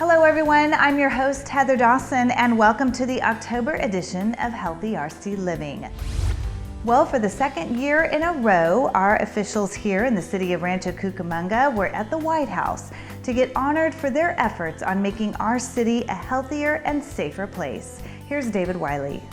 Hello everyone, I'm your host Heather Dawson and welcome to the October edition of Healthy RC Living. Well, for the second year in a row, our officials here in the city of Rancho Cucamonga were at the White House to get honored for their efforts on making our city a healthier and safer place. Here's David Wiley.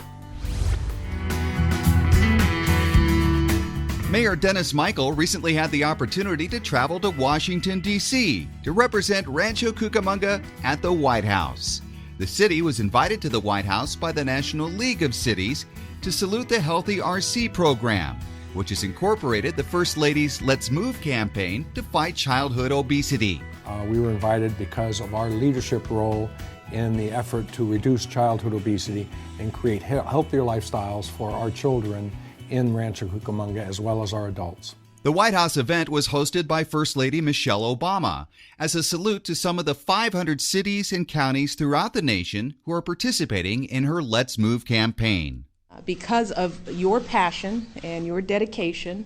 Mayor Dennis Michael recently had the opportunity to travel to Washington, D.C. to represent Rancho Cucamonga at the White House. The city was invited to the White House by the National League of Cities to salute the Healthy RC program, which has incorporated the First Lady's Let's Move campaign to fight childhood obesity. We were invited because of our leadership role in the effort to reduce childhood obesity and create healthier lifestyles for our children in Rancho Cucamonga as well as our adults. The White House event was hosted by First Lady Michelle Obama as a salute to some of the 500 cities and counties throughout the nation who are participating in her Let's Move campaign. Because of your passion and your dedication,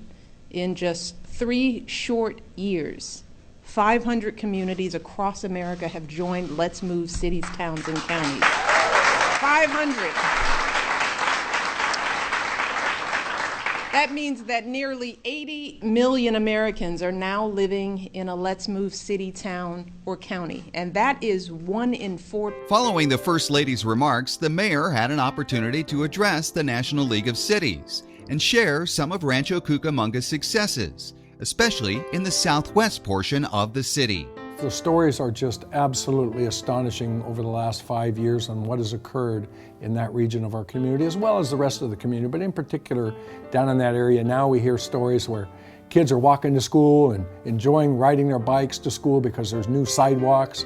in just 3 short years, 500 communities across America have joined Let's Move cities, towns, and counties. 500. That means that nearly 80 million Americans are now living in a Let's Move city, town, or county, and that is 1 in 4. Following the First Lady's remarks, the mayor had an opportunity to address the National League of Cities and share some of Rancho Cucamonga's successes, especially in the southwest portion of the city. The stories are just absolutely astonishing over the last 5 years on what has occurred in that region of our community, as well as the rest of the community, but in particular down in that area. Now we hear stories where kids are walking to school and enjoying riding their bikes to school because there's new sidewalks.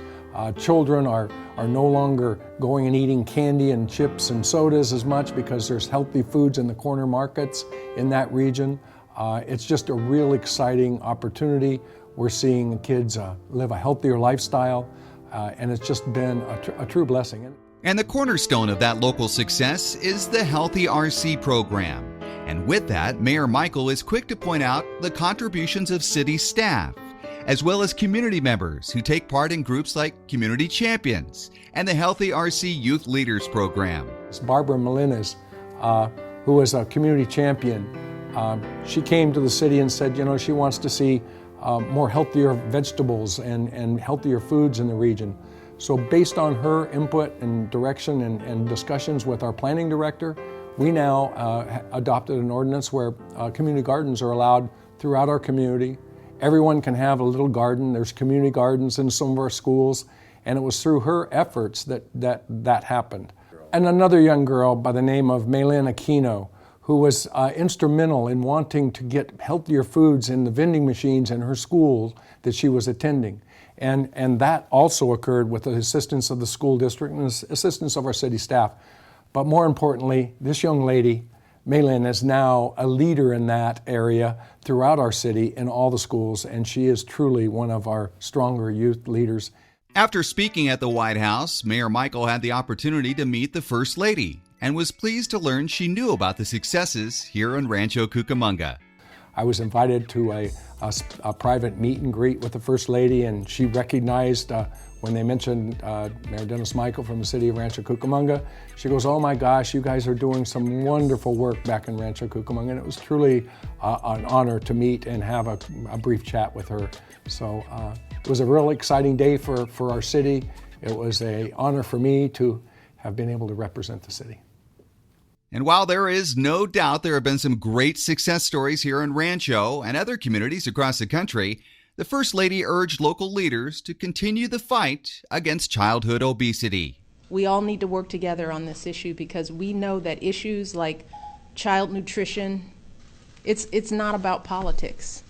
Children are no longer going and eating candy and chips and sodas as much because there's healthy foods in the corner markets in that region. It's just a real exciting opportunity. We're seeing kids live a healthier lifestyle, and it's just been a true blessing. And the cornerstone of that local success is the Healthy RC program. And with that, Mayor Michael is quick to point out the contributions of city staff, as well as community members who take part in groups like Community Champions and the Healthy RC Youth Leaders program. It's Barbara Melendez, who is a community champion. She came to the city and said, she wants to see more healthier vegetables and healthier foods in the region. So based on her input and direction and discussions with our planning director, we now adopted an ordinance where community gardens are allowed throughout our community. Everyone can have a little garden. There's community gardens in some of our schools, and it was through her efforts that happened. And another young girl by the name of Maylin Aquino, who was instrumental in wanting to get healthier foods in the vending machines in her school that she was attending. And that also occurred with the assistance of the school district and the assistance of our city staff. But more importantly, this young lady, Maylin, is now a leader in that area throughout our city in all the schools, and she is truly one of our stronger youth leaders. After speaking at the White House, Mayor Michael had the opportunity to meet the First Lady and was pleased to learn she knew about the successes here in Rancho Cucamonga. I was invited to a private meet and greet with the First Lady, and she recognized when they mentioned Mayor Dennis Michael from the city of Rancho Cucamonga. She goes, "Oh my gosh, you guys are doing some wonderful work back in Rancho Cucamonga," and it was truly an honor to meet and have a brief chat with her. So it was a real exciting day for our city. It was an honor for me to have been able to represent the city. And while there is no doubt there have been some great success stories here in Rancho and other communities across the country, the First Lady urged local leaders to continue the fight against childhood obesity. We all need to work together on this issue because we know that issues like child nutrition, it's not about politics.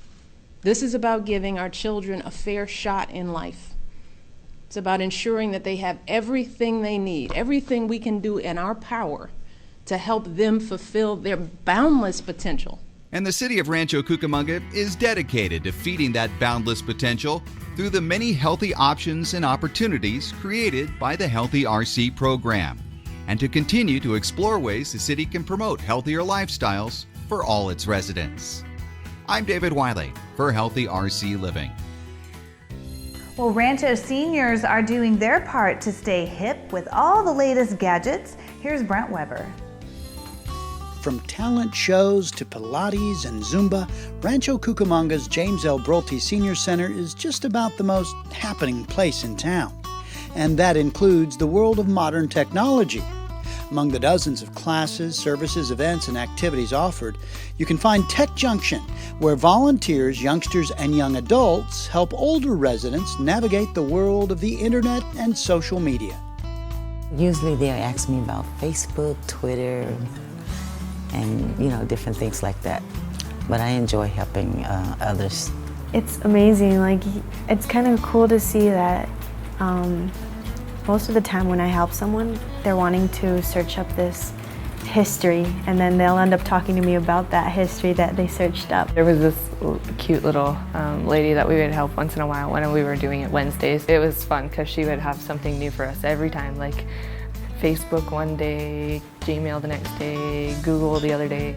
This is about giving our children a fair shot in life. It's about ensuring that they have everything they need, everything we can do in our power to help them fulfill their boundless potential. And the city of Rancho Cucamonga is dedicated to feeding that boundless potential through the many healthy options and opportunities created by the Healthy RC program, and to continue to explore ways the city can promote healthier lifestyles for all its residents. I'm David Wiley for Healthy RC Living. Well, Rancho seniors are doing their part to stay hip with all the latest gadgets. Here's Brent Weber. From talent shows to Pilates and Zumba, Rancho Cucamonga's James L. Brolte Senior Center is just about the most happening place in town. And that includes the world of modern technology. Among the dozens of classes, services, events, and activities offered, you can find Tech Junction, where volunteers, youngsters, and young adults help older residents navigate the world of the internet and social media. Usually they'll ask me about Facebook, Twitter, and different things like that. But I enjoy helping others. It's amazing. It's kind of cool to see that most of the time when I help someone, they're wanting to search up this history, and then they'll end up talking to me about that history that they searched up. There was this cute little lady that we would help once in a while when we were doing it Wednesdays. It was fun because she would have something new for us every time, like Facebook one day, Gmail the next day, Google the other day.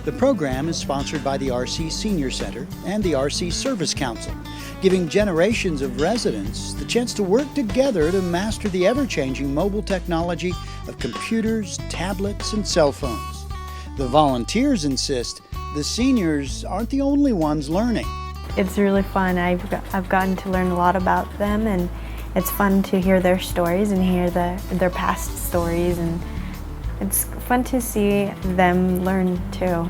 The program is sponsored by the RC Senior Center and the RC Service Council, giving generations of residents the chance to work together to master the ever-changing mobile technology of computers, tablets, and cell phones. The volunteers insist the seniors aren't the only ones learning. It's really fun. I've gotten to learn a lot about them, and it's fun to hear their stories and hear their past stories, and it's fun to see them learn too.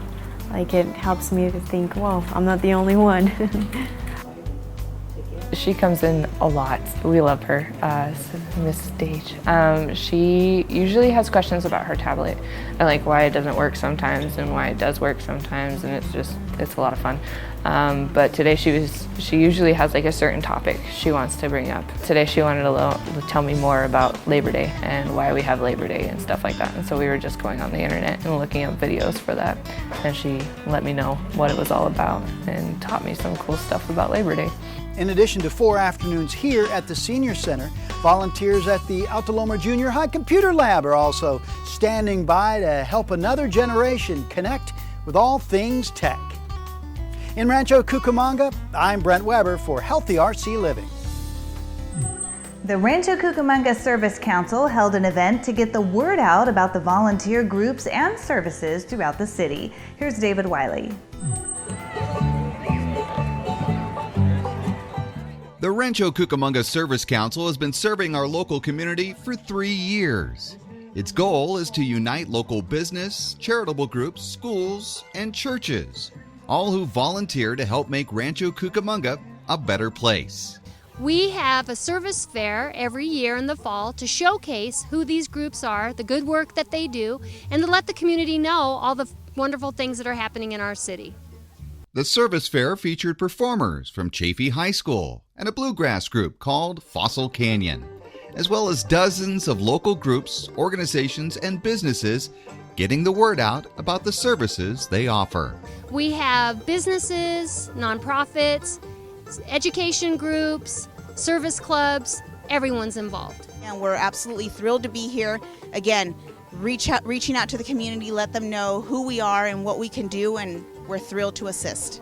It helps me to think, whoa, I'm not the only one. She comes in a lot. We love her, Miss Stage. She usually has questions about her tablet and why it doesn't work sometimes and why it does work sometimes, and it's a lot of fun. But today she usually has a certain topic she wants to bring up. Today she wanted to tell me more about Labor Day and why we have Labor Day and stuff like that. And so we were just going on the internet and looking up videos for that. And she let me know what it was all about and taught me some cool stuff about Labor Day. In addition to 4 afternoons here at the Senior Center, volunteers at the Altaloma Junior High Computer Lab are also standing by to help another generation connect with all things tech. In Rancho Cucamonga, I'm Brent Weber for Healthy RC Living. The Rancho Cucamonga Service Council held an event to get the word out about the volunteer groups and services throughout the city. Here's David Wiley. The Rancho Cucamonga Service Council has been serving our local community for 3 years. Its goal is to unite local business, charitable groups, schools, and churches, all who volunteer to help make Rancho Cucamonga a better place. We have a service fair every year in the fall to showcase who these groups are, the good work that they do, and to let the community know all the wonderful things that are happening in our city. The service fair featured performers from Chaffee High School and a bluegrass group called Fossil Canyon, as well as dozens of local groups, organizations, and businesses getting the word out about the services they offer. We have businesses, nonprofits, education groups, service clubs, everyone's involved. And we're absolutely thrilled to be here. Again, reaching out to the community, let them know who we are and what we can do, and we're thrilled to assist.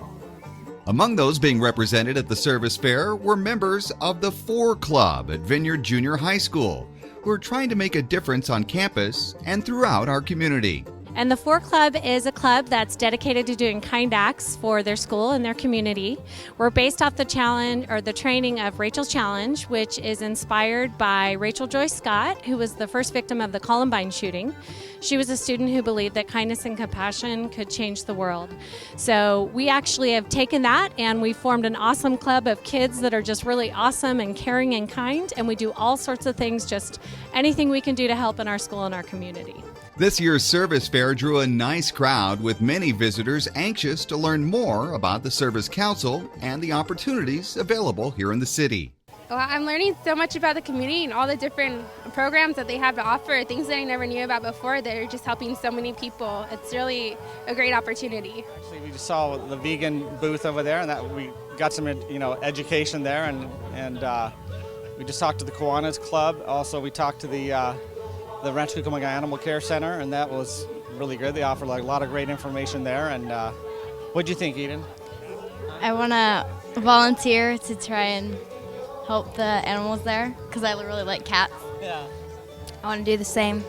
Among those being represented at the service fair were members of the 4 Club at Vineyard Junior High School, who are trying to make a difference on campus and throughout our community. And the 4 Club is a club that's dedicated to doing kind acts for their school and their community. We're based off the challenge or the training of Rachel's Challenge, which is inspired by Rachel Joy Scott, who was the first victim of the Columbine shooting. She was a student who believed that kindness and compassion could change the world. So we actually have taken that and we formed an awesome club of kids that are just really awesome and caring and kind, and we do all sorts of things, just anything we can do to help in our school and our community. This year's service fair drew a nice crowd, with many visitors anxious to learn more about the Service Council and the opportunities available here in the city. Well, I'm learning so much about the community and all the different programs that they have to offer, things that I never knew about before that are just helping so many people. It's really a great opportunity. Actually, we just saw the vegan booth over there, and that we got some education there, and we just talked to the Kiwanis Club. Also, we talked to the Rancho Cucamonga Animal Care Center, and that was really good. They offered a lot of great information there. And what'd you think, Eden? I want to volunteer to try and help the animals there because I really like cats. Yeah. I want to do the same.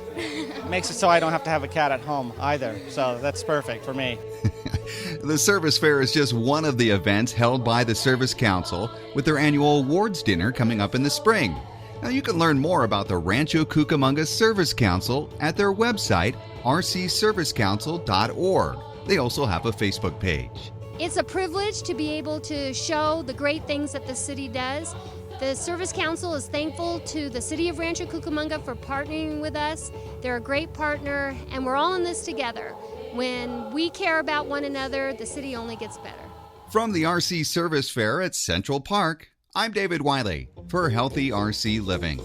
Makes it so I don't have to have a cat at home either, so that's perfect for me. The Service Fair is just one of the events held by the Service Council with their annual awards dinner coming up in the spring. Now you can learn more about the Rancho Cucamonga Service Council at their website, rcservicecouncil.org. They also have a Facebook page. It's a privilege to be able to show the great things that the city does. The Service Council is thankful to the City of Rancho Cucamonga for partnering with us. They're a great partner, and we're all in this together. When we care about one another, the city only gets better. From the RC Service Fair at Central Park, I'm David Wiley for Healthy RC Living.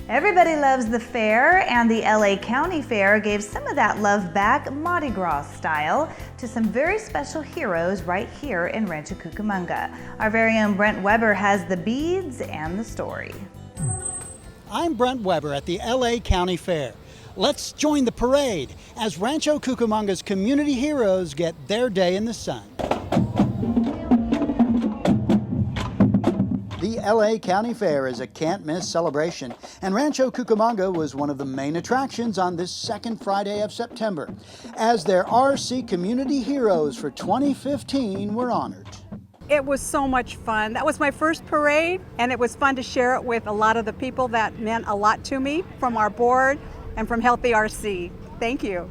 Everybody loves the fair, and the LA County Fair gave some of that love back Mardi Gras style to some very special heroes right here in Rancho Cucamonga. Our very own Brent Weber has the beads and the story. I'm Brent Weber at the LA County Fair. Let's join the parade as Rancho Cucamonga's community heroes get their day in the sun. The LA County Fair is a can't-miss celebration, and Rancho Cucamonga was one of the main attractions on this second Friday of September, as their RC community heroes for 2015 were honored. It was so much fun. That was my first parade, and it was fun to share it with a lot of the people that meant a lot to me from our board and from Healthy RC. Thank you.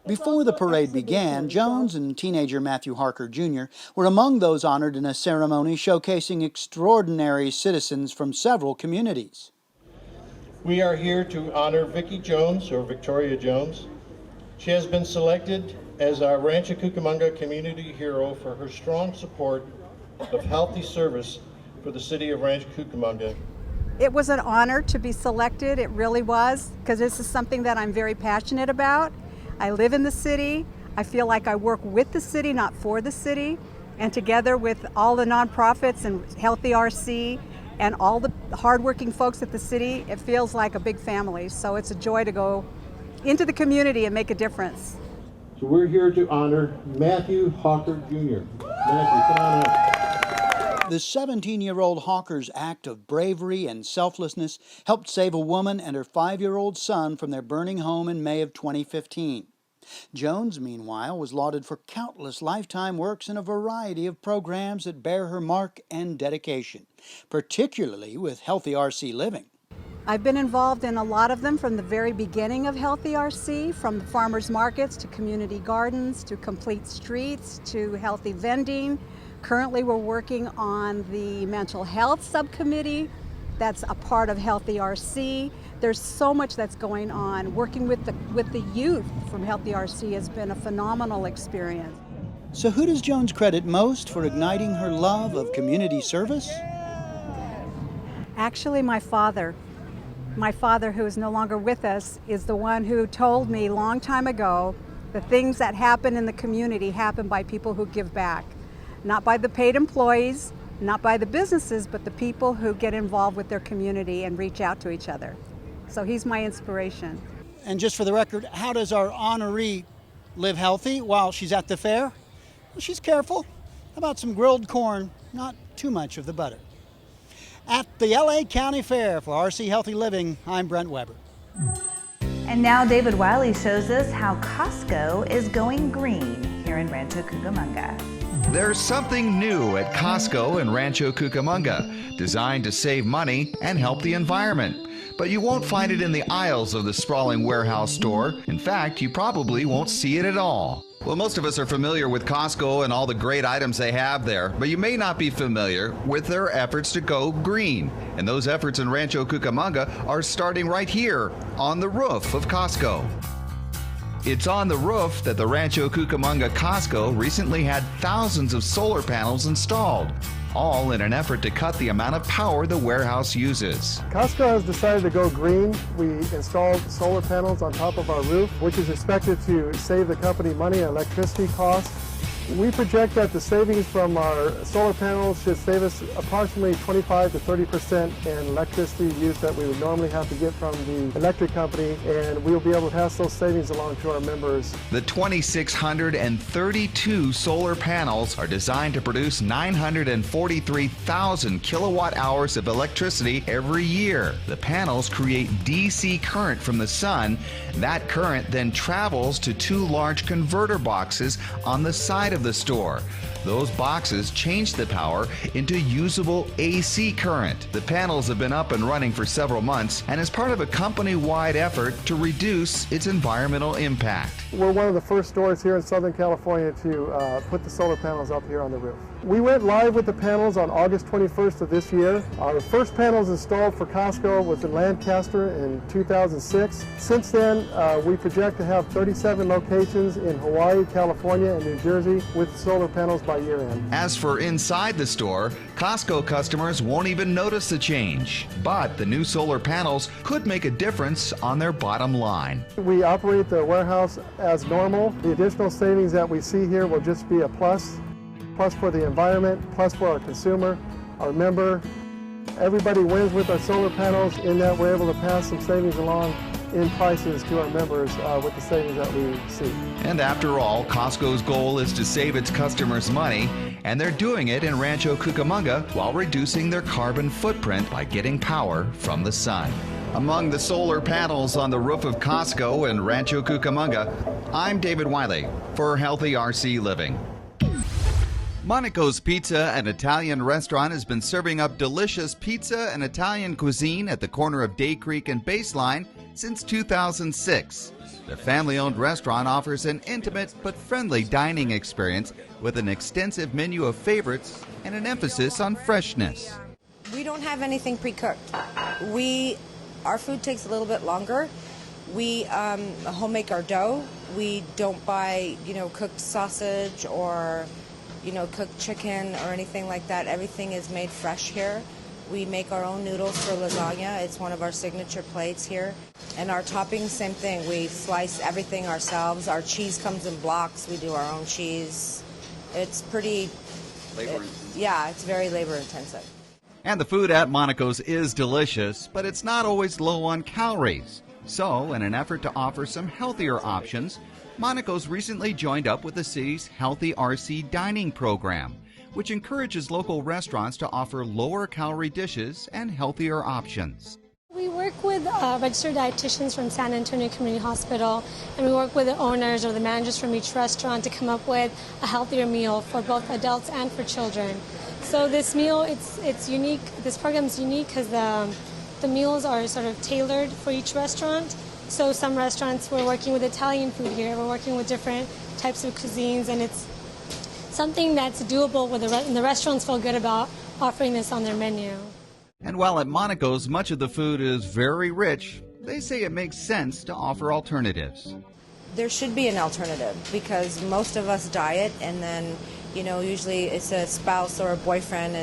Before the parade began, Jones and teenager Matthew Harker Jr. were among those honored in a ceremony showcasing extraordinary citizens from several communities. We are here to honor Vicki Jones, or Victoria Jones. She has been selected as our Rancho Cucamonga community hero for her strong support of healthy service for the city of Rancho Cucamonga. It was an honor to be selected. It really was, because this is something that I'm very passionate about. I live in the city. I feel like I work with the city, not for the city. And together with all the nonprofits and Healthy RC and all the hardworking folks at the city, it feels like a big family. So it's a joy to go into the community and make a difference. So we're here to honor Matthew Hawker Jr. Matthew, come on up. The 17-year-old Hawker's act of bravery and selflessness helped save a woman and her 5-year-old son from their burning home in May of 2015. Jones, meanwhile, was lauded for countless lifetime works in a variety of programs that bear her mark and dedication, particularly with Healthy RC Living. I've been involved in a lot of them from the very beginning of Healthy RC, from the farmers markets to community gardens to complete streets to healthy vending. Currently we're working on the mental health subcommittee that's a part of Healthy RC. There's so much that's going on. Working with the youth from Healthy RC has been a phenomenal experience. So who does Jones credit most for igniting her love of community service? Actually, my father. My father, who is no longer with us, is the one who told me a long time ago the things that happen in the community happen by people who give back. Not by the paid employees, not by the businesses, but the people who get involved with their community and reach out to each other. So he's my inspiration. And just for the record, how does our honoree live healthy while she's at the fair? Well, she's careful. How about some grilled corn, not too much of the butter? At the LA County Fair for RC Healthy Living, I'm Brent Weber. And now David Wiley shows us how Costco is going green here in Rancho Cucamonga. There's something new at Costco in Rancho Cucamonga, designed to save money and help the environment. But you won't find it in the aisles of the sprawling warehouse store. In fact, you probably won't see it at all. Well, most of us are familiar with Costco and all the great items they have there, but you may not be familiar with their efforts to go green. And those efforts in Rancho Cucamonga are starting right here on the roof of Costco. It's on the roof that the Rancho Cucamonga Costco recently had thousands of solar panels installed, all in an effort to cut the amount of power the warehouse uses. Costco has decided to go green. We installed solar panels on top of our roof, which is expected to save the company money on electricity costs We project that the savings from our solar panels should save us approximately 25 to 30% in electricity use that we would normally have to get from the electric company, and we'll be able to pass those savings along to our members. The 2,632 solar panels are designed to produce 943,000 kilowatt hours of electricity every year. The panels create DC current from the sun. That current then travels to two large converter boxes on the side of the store. Those boxes change the power into usable AC current. The panels have been up and running for several months and is part of a company-wide effort to reduce its environmental impact. We're one of the first stores here in Southern California to put the solar panels up here on the roof. We went live with the panels on August 21st of this year. Our first panels installed for Costco was in Lancaster in 2006. Since then, we project to have 37 locations in Hawaii, California, and New Jersey with solar panels by year end. As for inside the store, Costco customers won't even notice the change. But the new solar panels could make a difference on their bottom line. We operate the warehouse as normal. The additional savings that we see here will just be a plus. Plus for the environment, plus for our consumer, our member. Everybody wins with our solar panels in that we're able to pass some savings along in prices to our members with the savings that we see. And after all, Costco's goal is to save its customers money, and they're doing it in Rancho Cucamonga while reducing their carbon footprint by getting power from the sun. Among the solar panels on the roof of Costco in Rancho Cucamonga, I'm David Wiley for Healthy RC Living. Monaco's Pizza, an Italian restaurant, has been serving up delicious pizza and Italian cuisine at the corner of Day Creek and Baseline since 2006. The family-owned restaurant offers an intimate but friendly dining experience with an extensive menu of favorites and an emphasis on freshness. We don't have anything pre-cooked. Our food takes a little bit longer. We home make our dough. We don't buy, cooked sausage or cooked chicken or anything like that. Everything is made fresh here. We make our own noodles for lasagna. It's one of our signature plates here. And our toppings, same thing. We slice everything ourselves. Our cheese comes in blocks. We do our own cheese. It's pretty... it's very labor intensive. And the food at Monaco's is delicious, but it's not always low on calories. So, in an effort to offer some healthier options, Monaco's recently joined up with the city's Healthy RC Dining program, which encourages local restaurants to offer lower calorie dishes and healthier options. We work with registered dietitians from San Antonio Community Hospital, and we work with the owners or the managers from each restaurant to come up with a healthier meal for both adults and for children. So this meal, it's unique. This program is unique because the meals are sort of tailored for each restaurant. So some restaurants, we're working with Italian food here, we're working with different types of cuisines, and it's something that's doable where the restaurants feel good about offering this on their menu. And while at Monaco's much of the food is very rich, they say it makes sense to offer alternatives. There should be an alternative because most of us diet, and then usually it's a spouse or a boyfriend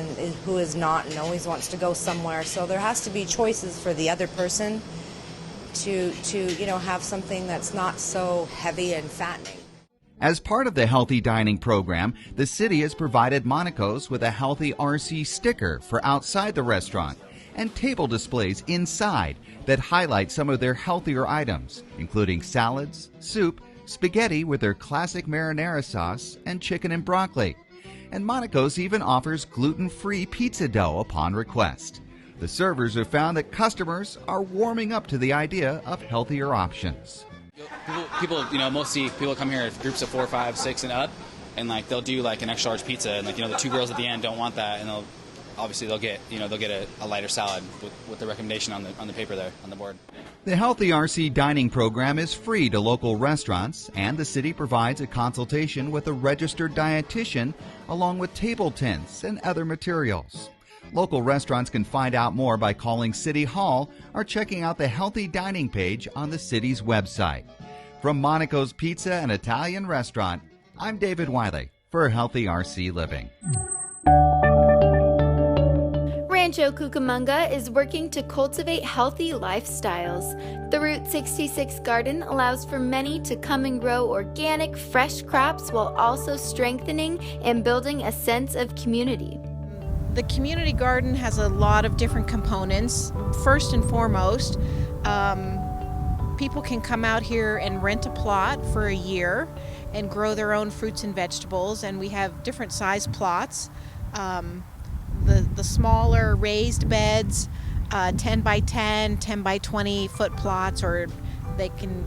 who is not and always wants to go somewhere. So there has to be choices for the other person to have something that's not so heavy and fattening. As part of the Healthy Dining program, the city has provided Monaco's with a Healthy RC sticker for outside the restaurant and table displays inside that highlight some of their healthier items, including salads, soup, spaghetti with their classic marinara sauce, and chicken and broccoli. And Monaco's even offers gluten-free pizza dough upon request. The servers have found that customers are warming up to the idea of healthier options. People, mostly people come here in groups of 4, 5, 6 and up, and they'll do an extra large pizza, and the two girls at the end don't want that, and they'll get a lighter salad with the recommendation on the paper there on the board. The Healthy RC Dining program is free to local restaurants, and the city provides a consultation with a registered dietitian along with table tents and other materials. Local restaurants can find out more by calling City Hall or checking out the Healthy Dining page on the city's website. From Monaco's Pizza and Italian Restaurant, I'm David Wiley for Healthy RC Living. Rancho Cucamonga is working to cultivate healthy lifestyles. The Route 66 garden allows for many to come and grow organic, fresh crops while also strengthening and building a sense of community. The community garden has a lot of different components. First and foremost, people can come out here and rent a plot for a year and grow their own fruits and vegetables, and we have different size plots. The smaller raised beds, 10 by 10, 10 by 20 foot plots, or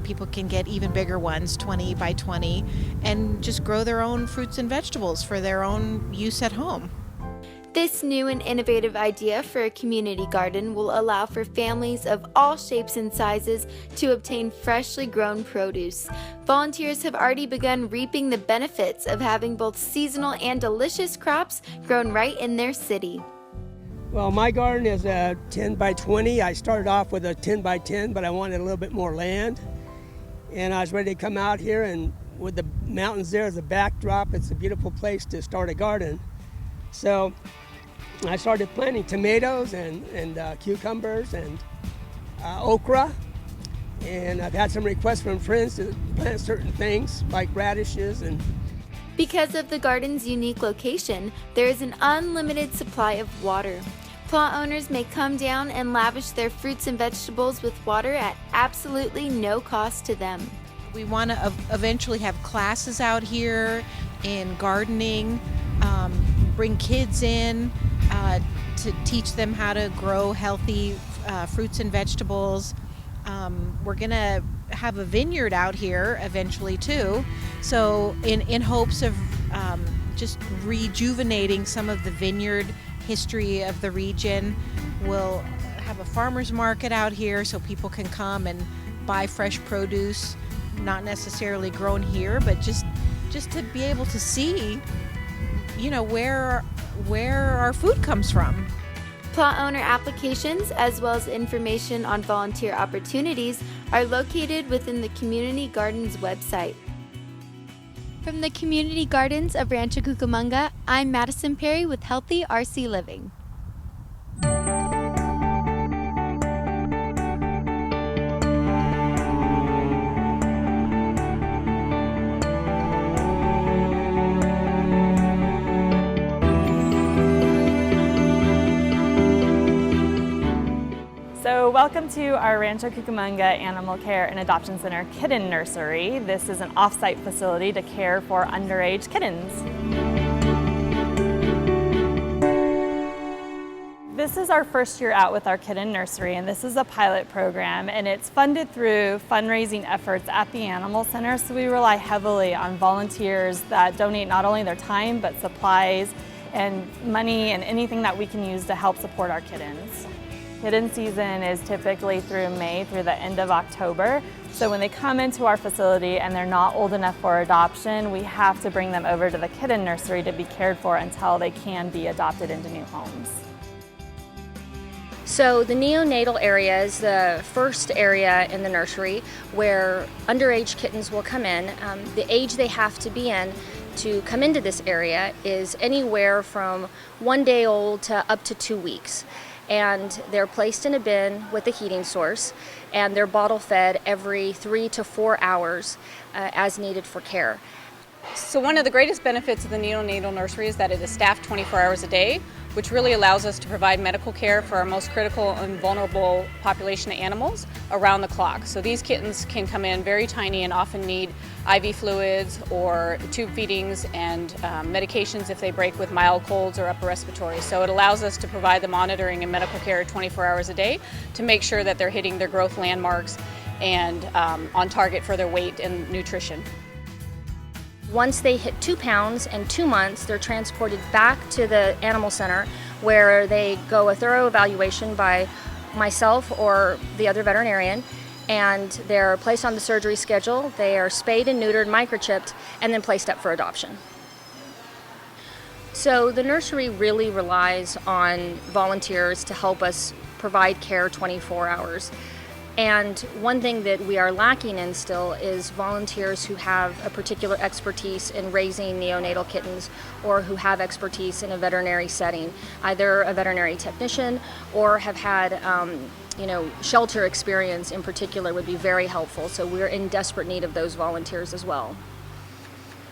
people can get even bigger ones, 20 by 20, and just grow their own fruits and vegetables for their own use at home. This new and innovative idea for a community garden will allow for families of all shapes and sizes to obtain freshly grown produce. Volunteers have already begun reaping the benefits of having both seasonal and delicious crops grown right in their city. Well, my garden is a 10 by 20. I started off with a 10 by 10, but I wanted a little bit more land. And I was ready to come out here, and with the mountains there as a backdrop, it's a beautiful place to start a garden. So I started planting tomatoes and cucumbers and okra, and I've had some requests from friends to plant certain things like radishes. And because of the garden's unique location, there is an unlimited supply of water. Plot owners may come down and lavish their fruits and vegetables with water at absolutely no cost to them. We want to eventually have classes out here in gardening, bring kids in to teach them how to grow healthy fruits and vegetables. We're going to have a vineyard out here eventually too, so in hopes of just rejuvenating some of the vineyard history of the region. We'll have a farmer's market out here so people can come and buy fresh produce, not necessarily grown here, but just to be able to see, where our food comes from. Plot owner applications, as well as information on volunteer opportunities, are located within the Community Gardens website. From the Community Gardens of Rancho Cucamonga, I'm Madison Perry with Healthy RC Living. So welcome to our Rancho Cucamonga Animal Care and Adoption Center Kitten Nursery. This is an off-site facility to care for underage kittens. This is our first year out with our Kitten Nursery, and this is a pilot program, and it's funded through fundraising efforts at the Animal Center, so we rely heavily on volunteers that donate not only their time, but supplies and money and anything that we can use to help support our kittens. Kitten season is typically through May through the end of October. So when they come into our facility and they're not old enough for adoption, we have to bring them over to the Kitten Nursery to be cared for until they can be adopted into new homes. So the neonatal area is the first area in the nursery where underage kittens will come in. The age they have to be in to come into this area is anywhere from 1 day old to up to 2 weeks. And they're placed in a bin with a heating source, and they're bottle fed every 3 to 4 hours as needed for care. So one of the greatest benefits of the neonatal nursery is that it is staffed 24 hours a day, which really allows us to provide medical care for our most critical and vulnerable population of animals around the clock. So these kittens can come in very tiny and often need IV fluids or tube feedings and medications if they break with mild colds or upper respiratory. So it allows us to provide the monitoring and medical care 24 hours a day to make sure that they're hitting their growth landmarks and on target for their weight and nutrition. Once they hit 2 pounds and 2 months, they're transported back to the animal center where they go a thorough evaluation by myself or the other veterinarian, and they're placed on the surgery schedule. They are spayed and neutered, microchipped, and then placed up for adoption. So the nursery really relies on volunteers to help us provide care 24 hours. And one thing that we are lacking in still is volunteers who have a particular expertise in raising neonatal kittens or who have expertise in a veterinary setting, either a veterinary technician or have had shelter experience in particular would be very helpful. So we're in desperate need of those volunteers as well.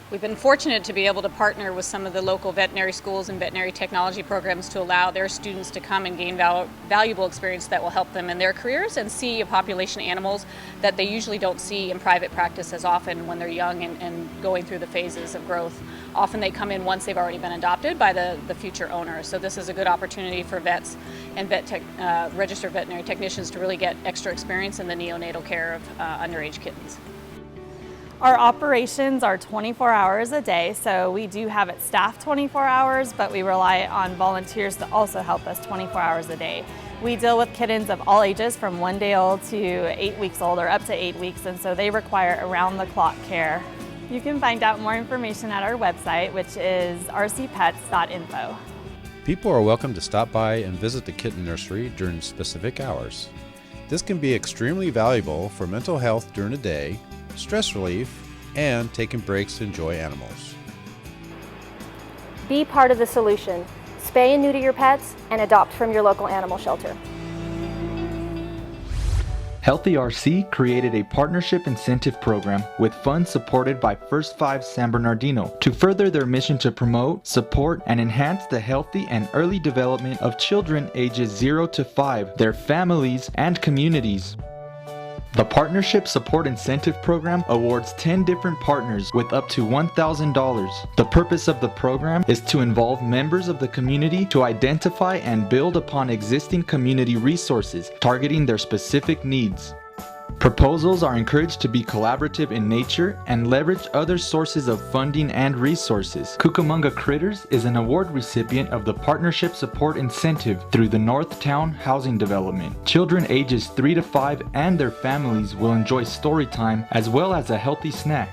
We've been fortunate to be able to partner with some of the local veterinary schools and veterinary technology programs to allow their students to come and gain valuable experience that will help them in their careers and see a population of animals that they usually don't see in private practice as often when they're young and going through the phases of growth. Often they come in once they've already been adopted by the future owner. So this is a good opportunity for vets and registered veterinary technicians to really get extra experience in the neonatal care of underage kittens. Our operations are 24 hours a day, so we do have it staffed 24 hours, but we rely on volunteers to also help us 24 hours a day. We deal with kittens of all ages from 1 day old to 8 weeks old or up to 8 weeks, and so they require around-the-clock care. You can find out more information at our website, which is rcpets.info. People are welcome to stop by and visit the Kitten Nursery during specific hours. This can be extremely valuable for mental health during the day, stress relief, and taking breaks to enjoy animals. Be part of the solution. Spay and neuter your pets and adopt from your local animal shelter. Healthy RC created a partnership incentive program with funds supported by First 5 San Bernardino to further their mission to promote, support, and enhance the healthy and early development of children ages 0 to 5, their families, and communities. The Partnership Support Incentive Program awards 10 different partners with up to $1,000. The purpose of the program is to involve members of the community to identify and build upon existing community resources, targeting their specific needs. Proposals are encouraged to be collaborative in nature and leverage other sources of funding and resources. Cucamonga Critters is an award recipient of the Partnership Support Incentive through the Northtown Housing Development. Children ages 3 to 5 and their families will enjoy story time as well as a healthy snack.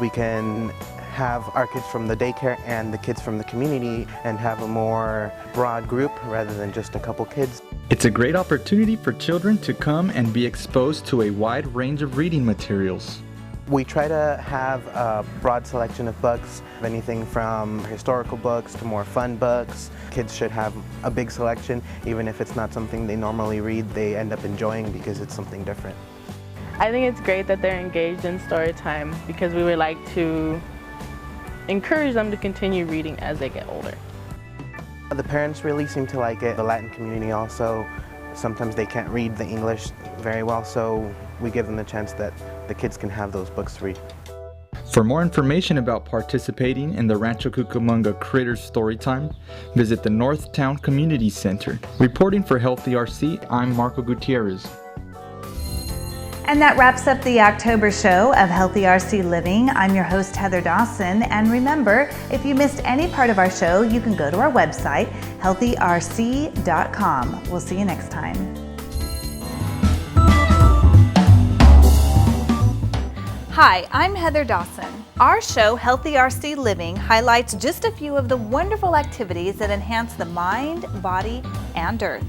We can have our kids from the daycare and the kids from the community and have a more broad group rather than just a couple kids. It's a great opportunity for children to come and be exposed to a wide range of reading materials. We try to have a broad selection of books, anything from historical books to more fun books. Kids should have a big selection, even if it's not something they normally read, they end up enjoying because it's something different. I think it's great that they're engaged in story time because we would like to encourage them to continue reading as they get older. The parents really seem to like it. The Latin community also, sometimes they can't read the English very well, so we give them the chance that the kids can have those books to read. For more information about participating in the Rancho Cucamonga Critters Storytime, visit the Northtown Community Center. Reporting for Healthy RC, I'm Marco Gutierrez. And that wraps up the October show of Healthy RC Living. I'm your host, Heather Dawson. And remember, if you missed any part of our show, you can go to our website, healthyrc.com. We'll see you next time. Hi, I'm Heather Dawson. Our show, Healthy RC Living, highlights just a few of the wonderful activities that enhance the mind, body, and earth.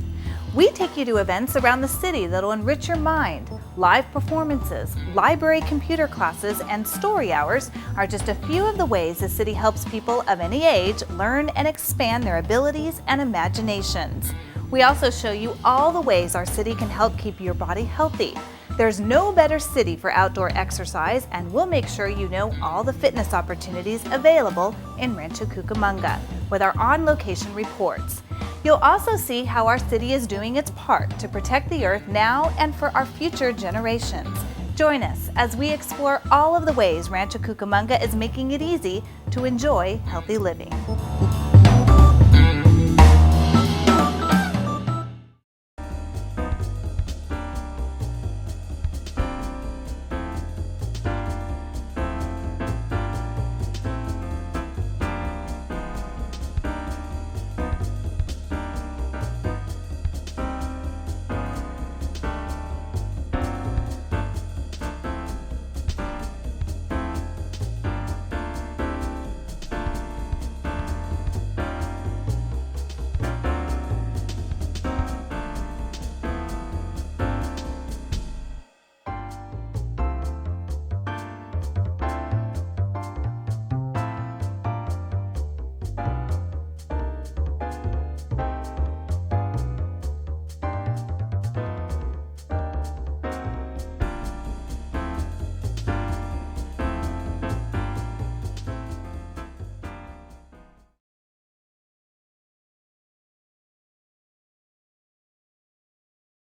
We take you to events around the city that'll enrich your mind. Live performances, library computer classes, and story hours are just a few of the ways the city helps people of any age learn and expand their abilities and imaginations. We also show you all the ways our city can help keep your body healthy. There's no better city for outdoor exercise, and we'll make sure you know all the fitness opportunities available in Rancho Cucamonga with our on-location reports. You'll also see how our city is doing its part to protect the earth now and for our future generations. Join us as we explore all of the ways Rancho Cucamonga is making it easy to enjoy healthy living.